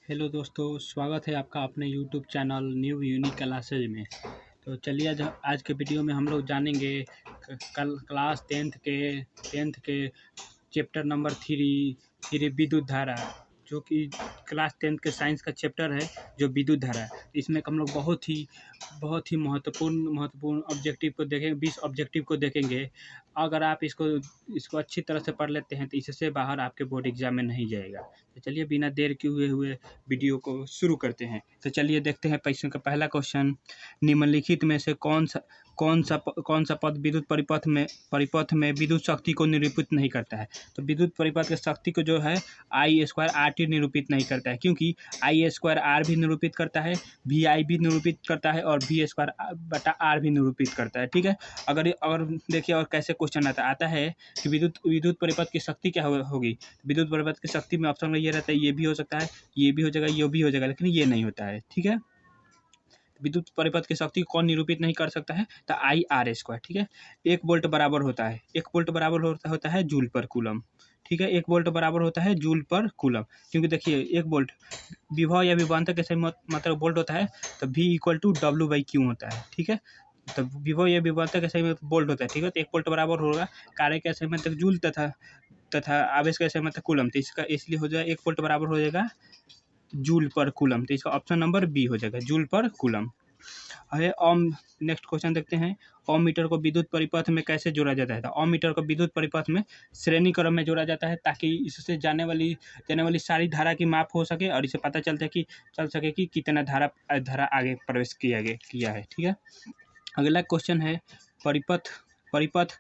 Hello दोस्तों, स्वागत है आपका अपने YouTube channel new unique classes में। तो चलिए आज के वीडियो में हम लोग जानेंगे कल क्लास टेंथ के चैप्टर नंबर थ्री विद्युत धारा, जो कि क्लास टेंथ के साइंस का चैप्टर है, जो विद्युत धारा है। इसमें हम लोग बहुत ही महत्वपूर्ण ऑब्जेक्टिव को देखेंगे, 20 ऑब्जेक्टिव को देखेंगे। अगर आप इसको अच्छी तरह से पढ़ लेते हैं तो इससे बाहर आपके बोर्ड एग्जाम में नहीं जाएगा। तो चलिए बिना देर के हुए वीडियो को शुरू करते हैं। तो चलिए देखते हैं प्रश्न का पहला क्वेश्चन। निम्नलिखित में से कौन सा पद विद्युत परिपथ में विद्युत शक्ति को निरूपित नहीं करता है। तो विद्युत परिपथ की शक्ति को जो है I² निरूपित नहीं करता है, क्योंकि I² भी निरूपित करता है, VI भी निरूपित करता है और V² भी निरूपित करता है। ठीक है। अगर देखिए और कैसे क्वेश्चन आता है कि विद्युत परिपथ की शक्ति क्या होगी। विद्युत परिपथ की शक्ति में ऑप्शन में ये रहता है, ये भी हो सकता है, ये भी हो जाएगा, ये भी हो जाएगा, लेकिन ये नहीं होता है। ठीक है। विद्युत परिपथ की शक्ति को कौन निरूपित नहीं कर सकता है, तो I² ठीक है। 1 वोल्ट बराबर होता है, 1 वोल्ट बराबर होता है जूल पर कूलम। ठीक है, 1 वोल्ट बराबर होता है जूल पर कूलम, क्योंकि देखिए 1 वोल्ट विभव या विभवांतर कैसे मतलब वोल्ट होता है, तो V=W/Q होता है। ठीक है। तो विभव या विभवांतर कैसे वोल्ट होता है। ठीक है। तो 1 वोल्ट बराबर होगा कार्य के समय तक जूल तथा आवेश के समय तक कूलम। तो इसका इसलिए हो जाएगा 1 वोल्ट बराबर हो जाएगा जूल पर कूलम। तो इसका ऑप्शन नंबर बी हो जाएगा, जूल पर कूलम है। नेक्स्ट क्वेश्चन देखते हैं। ओम मीटर को विद्युत परिपथ में कैसे जोड़ा जाता है। तो ओम मीटर को विद्युत परिपथ में श्रेणी क्रम में जोड़ा जाता है, ताकि इससे जाने वाली सारी धारा की माप हो सके और इसे पता चल सके कि कितना धारा आगे प्रवेश किया है। ठीक है। अगला क्वेश्चन है, परिपथ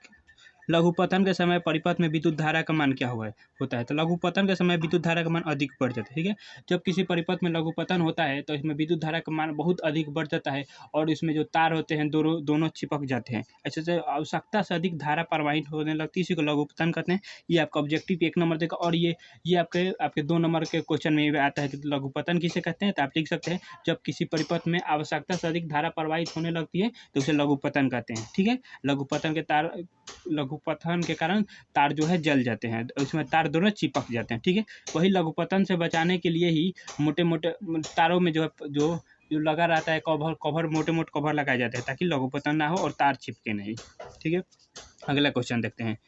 लघुपतन के समय परिपथ में विद्युत धारा का मान क्या होता है। तो लघुपतन के समय विद्युत धारा का मान अधिक बढ़ जाता है। ठीक है। जब किसी परिपथ में लघुपतन होता है तो इसमें विद्युत धारा का मान बहुत अधिक बढ़ जाता है और इसमें जो तार होते हैं दोनों चिपक जाते हैं। ऐसे से आवश्यकता से अधिक धारा प्रवाहित होने लगती है, इसी को लघुपतन कहते हैं। ये आपका ऑब्जेक्टिव 1 नंबर देगा और ये आपके 2 नंबर के क्वेश्चन में भी आता है कि लघुपतन किसे कहते हैं। तो आप लिख सकते हैं, जब किसी परिपथ में आवश्यकता से अधिक धारा प्रवाहित होने लगती है तो उसे लघुपतन कहते हैं। ठीक है। लघुपतन के कारण तार जो है जल जाते हैं, उसमें तार दोनों चिपक जाते हैं। ठीक है। वही लघुपतन से बचाने के लिए ही मोटे मोटे तारों में जो लगा रहता है कवर मोटे कवर लगाए जाते हैं, ताकि लघुपतन ना हो और तार चिपके नहीं। ठीक है। अगला क्वेश्चन देखते हैं।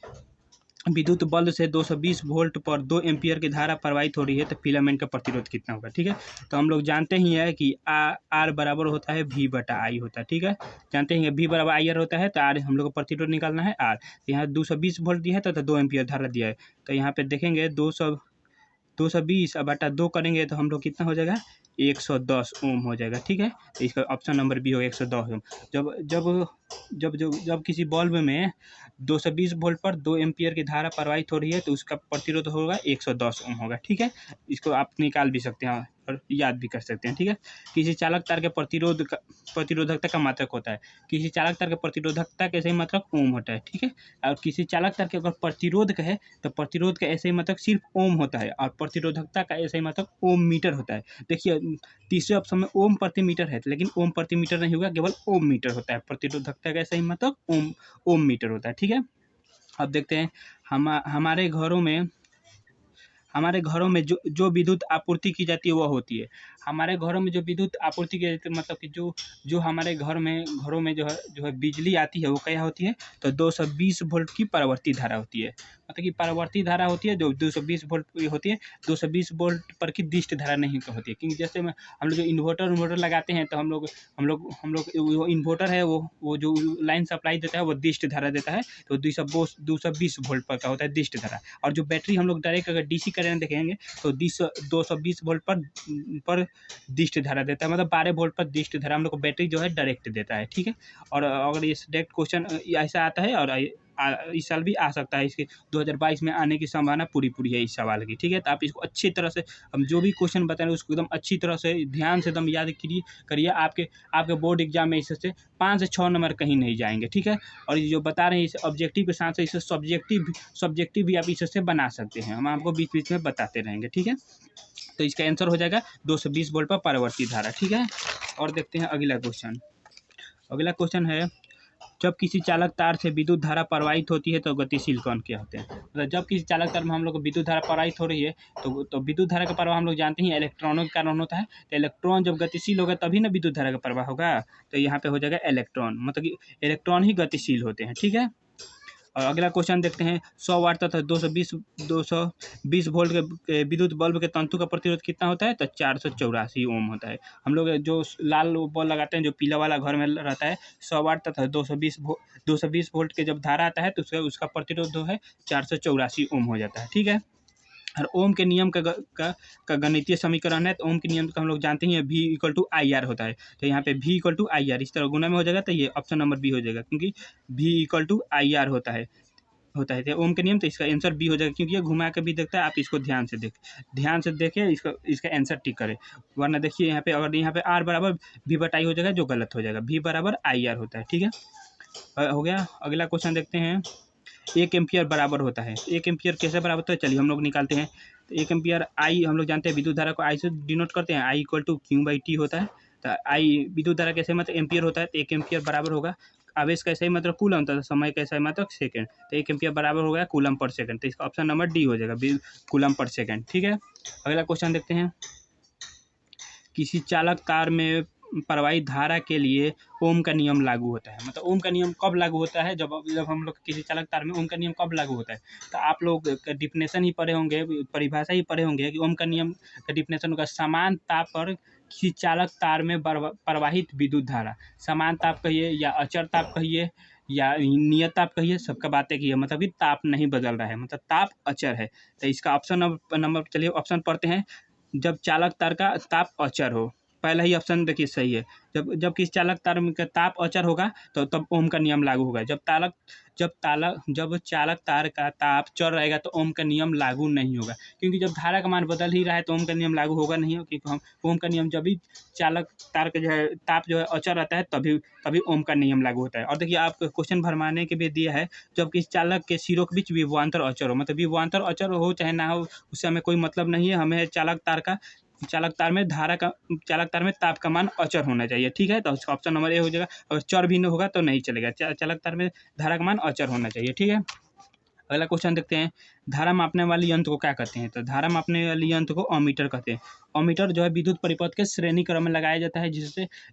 विद्युत बल्ब से 220 वोल्ट पर 2 एम्पियर की धारा प्रवाहित हो रही है, तो फिलामेंट का प्रतिरोध कितना होगा। ठीक है। तो हम लोग जानते ही है कि R बराबर होता है V/I होता है। ठीक है। जानते ही V बराबर IR होता है, तो R हम लोग को प्रतिरोध निकालना है R। तो यहाँ 220 वोल्ट दिया है तो 2 एम्पियर धारा दिया है। तो यहाँ पे देखेंगे 220/2 करेंगे तो हम लोग कितना हो जाएगा, 110 ओम हो जाएगा। ठीक है। तो इसका ऑप्शन नंबर बी हो 110 ओम। जब जब जब जब जब किसी बल्ब में 220 वोल्ट पर 2 एम्पियर की धारा प्रवाहित हो रही है तो उसका प्रतिरोध होगा 110 ओम होगा। ठीक है। इसको आप निकाल भी सकते हैं और याद भी कर सकते हैं। ठीक है। किसी चालक तार के प्रतिरोधकता का मात्रक होता है। किसी चालक तार के प्रतिरोधकता का सही मात्रक ओम होता है। ठीक है। और किसी चालक तार के अगर प्रतिरोध का है तो प्रतिरोध का ऐसे ही मात्रक सिर्फ ओम होता है और प्रतिरोधकता का ऐसे ही मात्रक ओम मीटर होता है। देखिए तीसरे ऑप्शन में ओम प्रति मीटर है, लेकिन ओम प्रति मीटर नहीं होगा, केवल ओम मीटर होता है। प्रतिरोधकता का ऐसे ही मात्रक ओम मीटर होता है। ठीक है। अब देखते हैं हमारे घरों में जो विद्युत आपूर्ति की जाती है वह होती है। हमारे घरों में जो विद्युत आपूर्ति की जाती है, मतलब कि जो हमारे घरों में जो है बिजली आती है वो क्या होती है, तो 220 वोल्ट की परावर्ती धारा होती है। मतलब कि परावर्ती धारा होती है जो 220 वोल्ट की होती है। 220 वोल्ट पर की दिष्ट धारा नहीं होती है, क्योंकि जैसे हम लोग जो इन्वर्टर लगाते हैं तो हम लोग वो इन्वर्टर है, वो जो लाइन सप्लाई देता है वो दिष्ट धारा देता है। तो 220 वोल्ट पर का होता है दिष्ट धारा। और जो बैटरी हम लोग डायरेक्ट अगर DC करंट देखेंगे तो 220 वोल्ट पर दिष्ट धारा देता है, मतलब 12 वोल्ट पर दिष्ट धारा हम लोग को बैटरी जो है डायरेक्ट देता है। ठीक है। और अगर ये डायरेक्ट क्वेश्चन ऐसा आता है और इस साल भी आ सकता है, इसके 2022 में आने की संभावना पूरी है इस सवाल की। ठीक है। तो आप इसको अच्छी तरह से, हम जो भी क्वेश्चन बता रहे हैं उसको एकदम अच्छी तरह से ध्यान से एकदम याद करिए। आपके बोर्ड एग्जाम में इससे 5 से 6 नंबर कहीं नहीं जाएंगे। ठीक है। और ये जो बता रहे हैं इस ऑब्जेक्टिव के साथ इसे सब्जेक्टिव भी आप इससे बना सकते हैं, हम आपको बीच बीच में बताते रहेंगे। ठीक है। तो इसका आंसर हो जाएगा 220 वोल्ट पर परावर्ती धारा। ठीक है। और देखते हैं अगला क्वेश्चन है, जब किसी चालक तार से विद्युत धारा प्रवाहित होती है तो गतिशील कण क्या होते हैं। मतलब जब किसी चालक तार में हम लोग को विद्युत धारा प्रवाहित हो रही है तो विद्युत धारा का प्रवाह हम लोग जानते हैं इलेक्ट्रॉनों के कारण होता है। तो इलेक्ट्रॉन जब गतिशील होगा तभी ना विद्युत धारा का प्रवाह होगा। तो यहाँ पे हो जाएगा इलेक्ट्रॉन, मतलब कि इलेक्ट्रॉन ही गतिशील होते हैं। ठीक है। और अगला क्वेश्चन देखते हैं 100 वाट तथा 220 वोल्ट के विद्युत बल्ब के तंतु का प्रतिरोध कितना होता है। तो 484 ओम होता है। हम लोग जो लाल बल्ब लगाते हैं जो पीला वाला घर में रहता है 100 वाट तथा 220 वोल्ट के जब धारा आता है तो उसका प्रतिरोध जो है 484 ओम हो जाता है। ठीक है। और ओम के नियम का गणितीय समीकरण है। तो ओम के नियम का हम लोग जानते हैं V = IR होता है। तो यहाँ पे V = IR इस तरह गुना में हो जाएगा तो ये ऑप्शन नंबर बी हो जाएगा, क्योंकि V = IR होता है तो ओम के नियम। तो इसका आंसर बी हो जाएगा, क्योंकि ये घुमा के भी देखता है। आप इसको ध्यान से देखें इसका आंसर टिक करें, वरना देखिए यहाँ पे अगर यहाँ पे R बराबर V/I हो जाएगा जो गलत हो जाएगा। V = IR होता है। ठीक है, हो गया। अगला क्वेश्चन देखते हैं 1 एम्पियर बराबर होता है। 1 एम्पियर कैसे बराबर होता है चलिए हम लोग निकालते हैं। तो 1 एम्पियर आई हम लोग जानते हैं विद्युत धारा को आई से डिनोट करते हैं। I = Q/T होता है। तो आई विद्युत धारा कैसे मतलब एम्पियर होता है। तो 1 एम्पियर बराबर होगा आवेश कैसे ही मतलब कूलम, तो समय कैसा है मतलब सेकंड। तो 1 एम्पियर बराबर हो गया कूलम पर सेकंड। तो इसका ऑप्शन नंबर डी हो जाएगा, कूलम पर सेकंड। ठीक है। अगला क्वेश्चन देखते हैं किसी चालक तार में प्रवाहित धारा के लिए ओम का नियम लागू होता है। मतलब ओम का नियम कब लागू होता है, जब हम लोग किसी चालक तार में ओम का नियम कब लागू होता है। तो आप लोग डिफिनेशन ही पढ़े होंगे, परिभाषा ही पढ़े होंगे कि ओम का नियम का डिफिनेशन होगा समान ताप पर किसी चालक तार में प्रवाहित विद्युत धारा। समान ताप कहिए या अचर ताप कहिए या नियत ताप कहिए, सबका बातें की है, मतलब कि ताप नहीं बदल रहा है, मतलब ताप अचर है। तो इसका ऑप्शन नंबर चलिए ऑप्शन पढ़ते हैं। जब चालक तार का ताप अचर हो, पहला ही ऑप्शन देखिए सही है। जब किसी चालक तार में का ताप अचर होगा तो तब ओम का नियम लागू होगा। जब चालक तार का ताप चर रहेगा तो ओम का नियम लागू नहीं होगा, क्योंकि जब धारा का मान बदल ही रहा है तो ओम का नियम लागू होगा नहीं, क्योंकि हम ओम का नियम जब भी चालक तार का जो है ताप जो है अचर रहता है तभी ओम का नियम लागू होता है। और देखिए आप क्वेश्चन भरमाने के भी दिया है जब किसी चालक के सिरों के बीच विभवांतर अचर हो, मतलब विभवांतर अचर हो चाहे ना हो उससे हमें कोई मतलब नहीं है। हमें चालक तार में ताप का मान अचर होना चाहिए। ठीक है। तो उसका ऑप्शन नंबर ए हो जाएगा। अगर चर भिन्न होगा तो नहीं चलेगा, चालक तार में धारा का मान अचर होना चाहिए। ठीक है। अगला क्वेश्चन देखते हैं धारा मापने वाले यंत्र को क्या कहते हैं। तो धारा मापने वाले यंत्र को अमीटर कहते हैं। अमीटर जो है विद्युत परिपथ के श्रेणी क्रम में लगाया जाता है,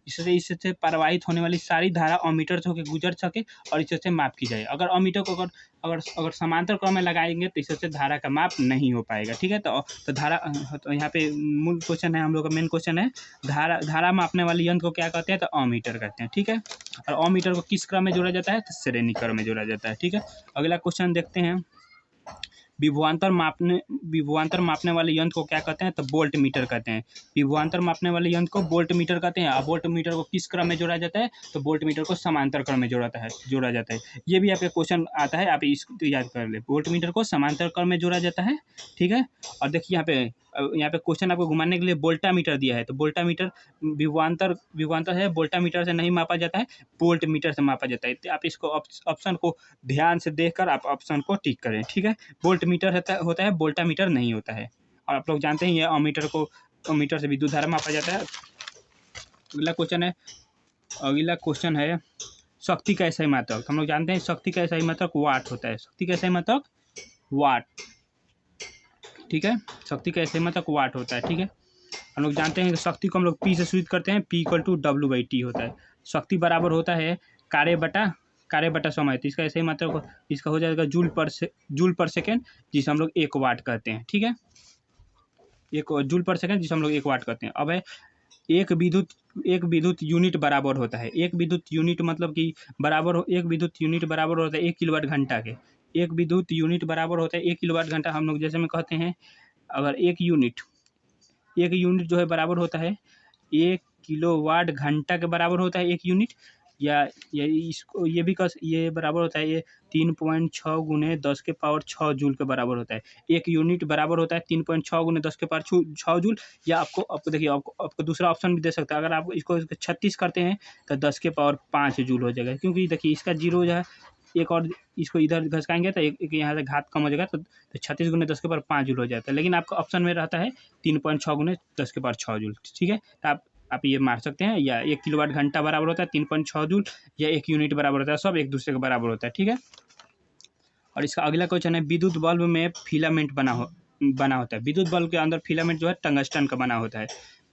इससे प्रवाहित होने वाली सारी धारा अमीटर से होकर गुजर सके और इससे माप की जाए। अगर अमीटर को अगर समांतर क्रम में लगाएंगे तो इससे धारा का माप नहीं हो पाएगा। ठीक है। तो यहाँ पे मूल क्वेश्चन है, हम लोग का मेन क्वेश्चन है धारा मापने वाले यंत्र को क्या कहते हैं। तो अमीटर कहते हैं। ठीक है। और अमीटर को किस क्रम में जोड़ा जाता है। तो श्रेणी क्रम में जोड़ा जाता है। ठीक है। अगला क्वेश्चन देखते हैं विभवांतर मापने वाले यंत्र को क्या कहते हैं। तो वोल्ट मीटर कहते हैं। विभवांतर मापने वाले यंत्र को वोल्ट मीटर कहते हैं। और वोल्ट मीटर को किस क्रम में जोड़ा जाता है। तो वोल्ट मीटर को समांतर क्रम में जोड़ा जाता है। ये भी आपके क्वेश्चन आता है, आप इसको याद कर ले। वोल्ट मीटर को समांतर क्रम में जोड़ा जाता है। ठीक है। और देखिए यहाँ पे क्वेश्चन आपको घुमाने के लिए वोल्टा मीटर दिया है। तो वोल्टा मीटर विभवांतर है, वोल्टा मीटर से नहीं मापा जाता है, वोल्ट मीटर से मापा जाता है। तो आप इसको ऑप्शन को ध्यान से देखकर आप ऑप्शन को टिक करें। ठीक है। वोल्ट मीटर होता है, वोल्टा मीटर नहीं होता है। और आप लोग जानते हैं ये अमीटर से विद्युत धारा मापा जाता है। अगला क्वेश्चन है शक्ति का सही मात्रक। हम लोग जानते हैं शक्ति का सही मात्रक वाट होता है। शक्ति का सही मात्रक वाट। ठीक है। शक्ति का सही मात्रक वाट होता है। ठीक है। हम लोग जानते हैं कि शक्ति को हम लोग P से सूचित करते हैं। P = W/T होता है। शक्ति बराबर होता है कार्य बटा समय। तो इसका सही मात्रक इसका हो जाएगा जूल पर सेकेंड, जिसे हम लोग 1 वाट कहते हैं। ठीक है। जूल पर सेकेंड जिसे हम लोग 1 वाट कहते हैं। अब है एक विद्युत यूनिट बराबर होता है। एक विद्युत यूनिट मतलब कि एक विद्युत यूनिट बराबर होता है 1 किलोवाट घंटा के। एक विद्युत यूनिट बराबर होता है 1 किलोवाट घंटा। हम लोग जैसे में कहते हैं अगर एक यूनिट जो है बराबर होता है 1 किलोवाट घंटा के बराबर होता है एक यूनिट, या इसको ये बराबर होता है ये 3.6 × 10⁻6 जूल के बराबर होता है। एक यूनिट बराबर होता है 3.6 × 10⁻6 जूल। या आपको देखिए आपको दूसरा ऑप्शन भी दे सकता है। अगर आप इसको 36 करते हैं तो 10⁻5 जूल हो जाएगा, क्योंकि देखिए इसका जीरो जो है एक और इसको इधर घसकाएंगे तो एक यहाँ से घात कम हो जाएगा, तो 36 × 10⁻5 जूल हो जाता है। लेकिन आपका ऑप्शन में रहता है 3.6 × 10⁻6 जूल। ठीक है। तो आप आप ये मार सकते हैं, या 1 किलोवाट घंटा बराबर होता है 3.6 जूल, या 1 यूनिट बराबर होता है, सब एक दूसरे के बराबर होता है, ठीक है। और इसका अगला क्वेश्चन है, विद्युत बल्ब में फिलामेंट बना होता है। विद्युत बल्ब के अंदर फिलामेंट जो है टंगस्टन का बना होता है।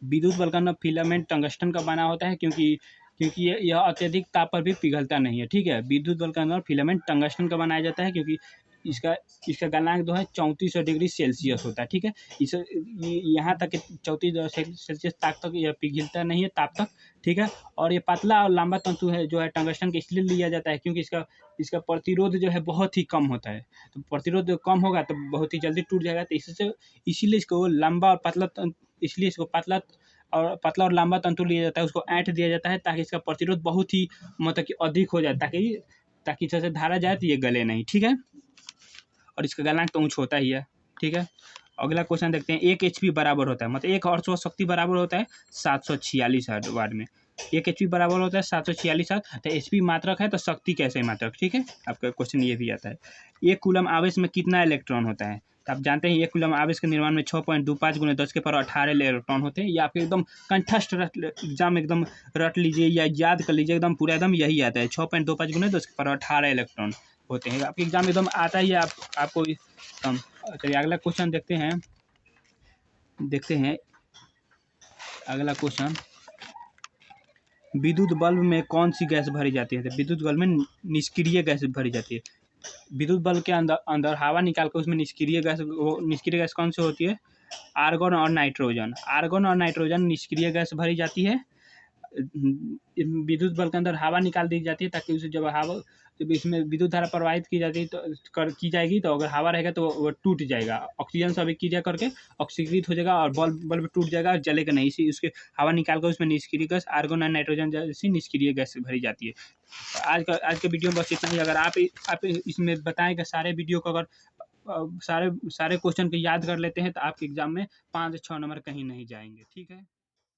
विद्युत बल्ब का अंदर फिलामेंट टंगस्टन का बना होता है, क्योंकि क्योंकि यह अत्यधिक ताप पर भी पिघलता नहीं है, ठीक है। विद्युत बल्ब के अंदर फिलामेंट टंगस्टन का बनाया जाता है, क्योंकि इसका इसका गलनांक जो है 3400 डिग्री सेल्सियस होता है, ठीक है। इसे यहाँ तक 34 सेल्सियस ताप तक यह पिघलता नहीं है, ताप तक, ठीक है। और ये पतला और लंबा तंतु है जो है टंगस्टन के इसलिए लिया जाता है क्योंकि इसका इसका प्रतिरोध जो है बहुत ही कम होता है। तो प्रतिरोध कम होगा तो बहुत ही जल्दी टूट जाएगा, तो इससे इसीलिए इसको लंबा और पतला इसलिए इसको पतला और लंबा तंतु लिया जाता है, उसको ऐंठ दिया जाता है ताकि इसका प्रतिरोध बहुत ही मतलब कि अधिक हो जाए, ताकि इसे धारा जाए तो ये गले नहीं, ठीक है। और इसका गलनांक तो ऊँच होता ही है, ठीक है। अगला क्वेश्चन देखते हैं, 1 HP बराबर होता है, मतलब 1 हॉर्स शक्ति बराबर होता है 746 वाट में। 1 HP बराबर होता है 746 वाट, तो HP मात्रक है तो शक्ति कैसे मात्रक, ठीक है। आपका क्वेश्चन ये भी आता है। 1 कूलम आवेश में कितना इलेक्ट्रॉन होता है, तो आप जानते हैं 1 कूलम आवेश के निर्माण में 6.25 × 10⁻18 इलेक्ट्रॉन होते हैं। ये आपके एकदम कंठस्थ एग्जाम एकदम रट लीजिए या याद कर लीजिए, एकदम पूरा एकदम यही आता है, 6.25 × 10⁻18 इलेक्ट्रॉन होते हैं। आपके एग्जाम एकदम आता ही है, आपको चलिए अगला क्वेश्चन देखते हैं। अगला क्वेश्चन, विद्युत बल्ब में कौन सी गैस भरी जाती है, तो विद्युत बल्ब में निष्क्रिय गैस भरी जाती है। विद्युत बल्ब के अंदर हवा निकाल कर उसमें निष्क्रिय गैस कौन सी होती है, आर्गन और नाइट्रोजन। आर्गन और नाइट्रोजन निष्क्रिय गैस भरी जाती है। विद्युत बल्ब के अंदर हवा निकाल दी जाती है ताकि उसे जब इसमें विद्युत धारा प्रवाहित की जाएगी तो अगर हवा रहेगा तो वो टूट जाएगा, ऑक्सीजन से अभिक्रिया करके ऑक्सीकृत हो जाएगा और बल्ब टूट जाएगा और जलेगा नहीं। इसी उसके हवा निकाल कर उसमें निष्क्रिय गैस आर्गन और नाइट्रोजन जैसी निष्क्रिय गैस भरी जाती है। आज के वीडियो में बस इतना ही। अगर आप इसमें बताएं कि सारे वीडियो को अगर सारे क्वेश्चन को याद कर लेते हैं तो आपके एग्जाम में 5 से 6 नंबर कहीं नहीं जाएंगे, ठीक है।